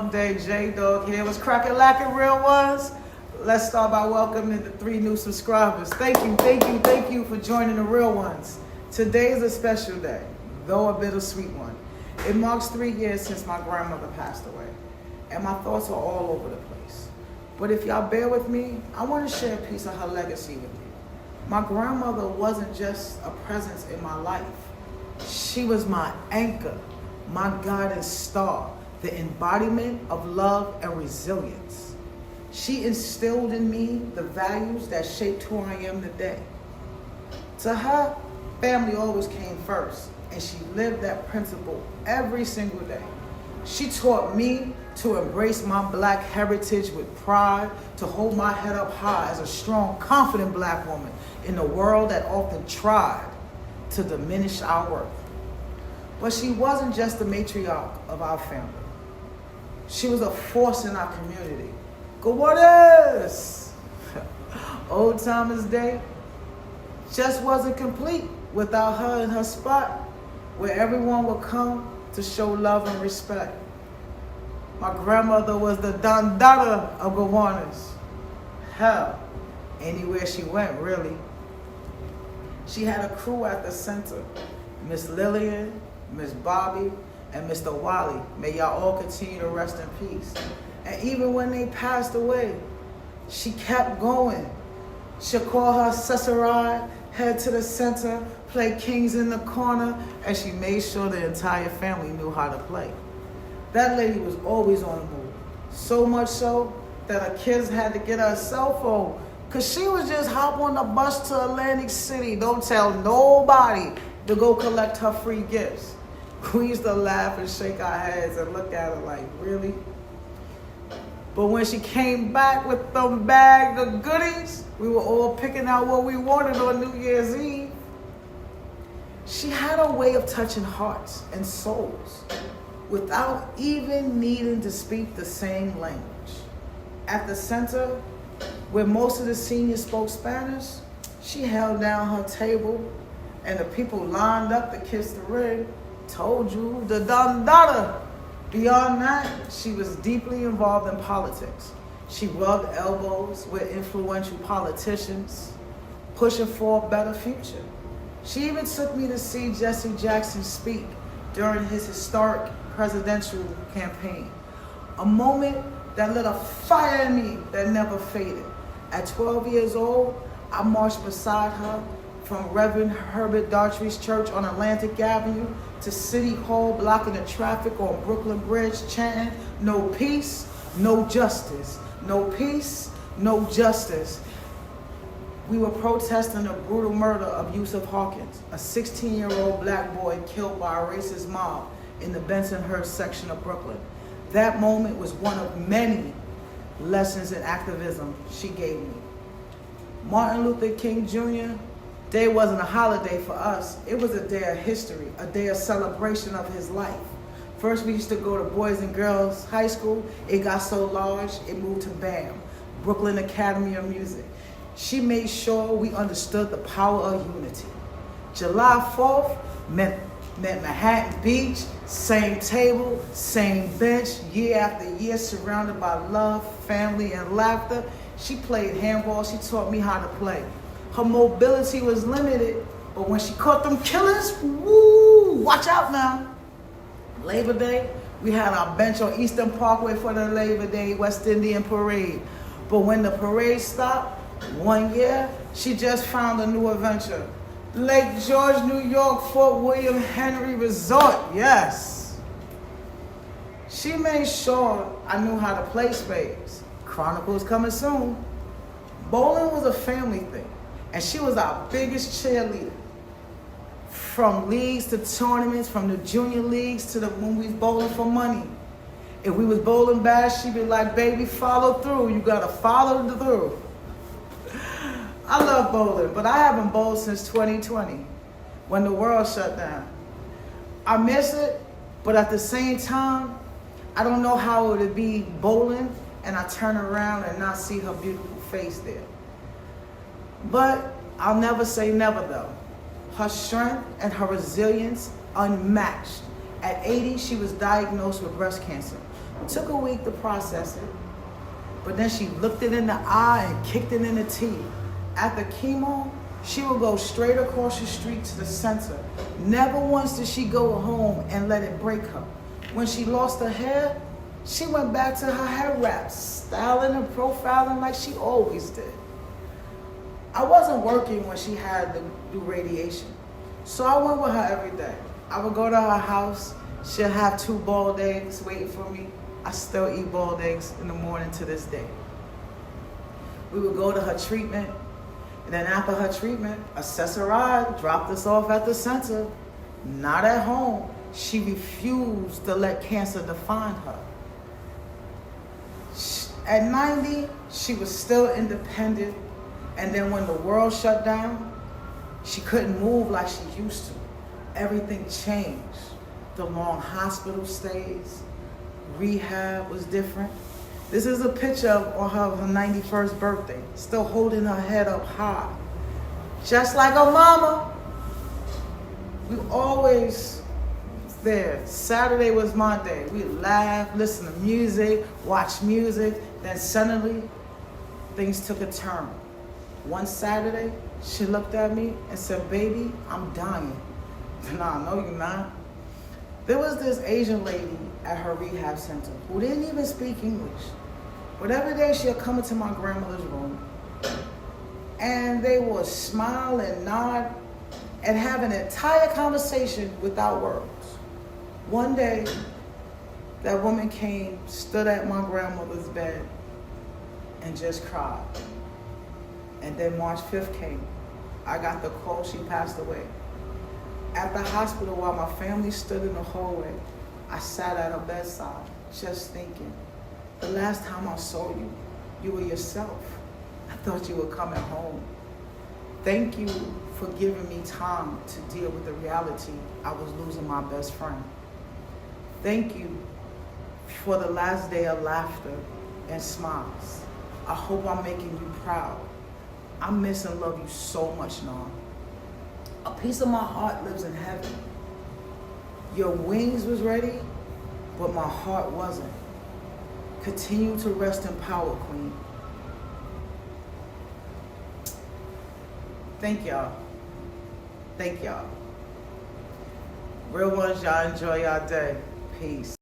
Day J-Dog here. What's cracking, lacking, real ones? Let's start by welcoming the 3 new subscribers. Thank you for joining the real ones. Today is a special day, though a bittersweet one. It marks 3 years since my grandmother passed away, and my thoughts are all over the place. But if y'all bear with me, I want to share a piece of her legacy with you. My grandmother wasn't just a presence in my life. She was my anchor, my guiding star, the embodiment of love and resilience. She instilled in me the values that shaped who I am today. To her, family always came first, and she lived that principle every single day. She taught me to embrace my Black heritage with pride, to hold my head up high as a strong, confident Black woman in a world that often tried to diminish our worth. But she wasn't just the matriarch of our family. She was a force in our community. Go Waters! Old Timers Day just wasn't complete without her in her spot where everyone would come to show love and respect. My grandmother was the Dandada of Gowanus. Hell, anywhere she went, really. She had a crew at the center. Miss Lillian, Miss Bobby, and Mr. Wally. May y'all all continue to rest in peace. And even when they passed away, she kept going. She'll call her Cesaride, head to the center, play kings in the corner, and she made sure the entire family knew how to play. That lady was always on the move. So much so that her kids had to get her a cell phone, because she would just hop on the bus to Atlantic City, don't tell nobody, to go collect her free gifts. We used to laugh and shake our heads and look at her like, really? But when she came back with them bag of goodies, we were all picking out what we wanted on New Year's Eve. She had a way of touching hearts and souls without even needing to speak the same language. At the center, where most of the seniors spoke Spanish, she held down her table and the people lined up to kiss the ring. Told you, the Dandada. Beyond that, she was deeply involved in politics. She rubbed elbows with influential politicians, pushing for a better future. She even took me to see Jesse Jackson speak during his historic presidential campaign. A moment that lit a fire in me that never faded. At 12 years old, I marched beside her from Reverend Herbert Daughtry's church on Atlantic Avenue to City Hall, blocking the traffic on Brooklyn Bridge, chanting, "No peace, no justice. No peace, no justice." We were protesting the brutal murder of Yusuf Hawkins, a 16-year-old Black boy killed by a racist mob in the Bensonhurst section of Brooklyn. That moment was one of many lessons in activism she gave me. Martin Luther King Jr., day wasn't a holiday for us. It was a day of history, a day of celebration of his life. First, we used to go to Boys and Girls High School. It got so large, it moved to BAM, Brooklyn Academy of Music. She made sure we understood the power of unity. July 4th meant Manhattan Beach, same table, same bench, year after year, surrounded by love, family, and laughter. She played handball. She taught me how to play. Her mobility was limited, but when she caught them killers, woo, watch out now. Labor Day, we had our bench on Eastern Parkway for the Labor Day West Indian Parade. But when the parade stopped, one year, she just found a new adventure. Lake George, New York, Fort William Henry Resort, yes. She made sure I knew how to play spades. Chronicles coming soon. Bowling was a family thing, and she was our biggest cheerleader. From leagues to tournaments, from the junior leagues to when we was bowling for money. If we was bowling bad, she'd be like, "Baby, follow through. You gotta follow through." I love bowling, but I haven't bowled since 2020, when the world shut down. I miss it, but at the same time, I don't know how it would be bowling and I turn around and not see her beautiful face there. But I'll never say never though. Her strength and her resilience unmatched. At 80, she was diagnosed with breast cancer. Took a week to process it, but then she looked it in the eye and kicked it in the teeth. After chemo, she would go straight across the street to the center. Never once did she go home and let it break her. When she lost her hair, she went back to her hair wraps, styling and profiling like she always did. I wasn't working when she had to do radiation, so I went with her every day. I would go to her house. She'll have 2 boiled eggs waiting for me. I still eat boiled eggs in the morning to this day. We would go to her treatment, and then after her treatment, Accessoride dropped us off at the center, not at home. She refused to let cancer define her. At 90, she was still independent, and then when the world shut down, she couldn't move like she used to. Everything changed. The long hospital stays, rehab was different. This is a picture of her 91st birthday, still holding her head up high. Just like her mama. We always there. Saturday was my day. We laughed, listened to music, watched music. Then suddenly, things took a turn. One Saturday, she looked at me and said, "Baby, I'm dying." Nah, no, you're not. There was this Asian lady at her rehab center who didn't even speak English. But every day she'd come into my grandmother's room and they would smile and nod and have an entire conversation without words. One day, that woman came, stood at my grandmother's bed and just cried. And then March 5th came. I got the call she passed away. At the hospital, while my family stood in the hallway, I sat at her bedside, just thinking, the last time I saw you, you were yourself. I thought you were coming home. Thank you for giving me time to deal with the reality I was losing my best friend. Thank you for the last day of laughter and smiles. I hope I'm making you proud. I miss and love you so much, Norm. A piece of my heart lives in heaven. Your wings was ready, but my heart wasn't. Continue to rest in power, Queen. Thank y'all. Thank y'all. Real ones, y'all enjoy y'all day. Peace.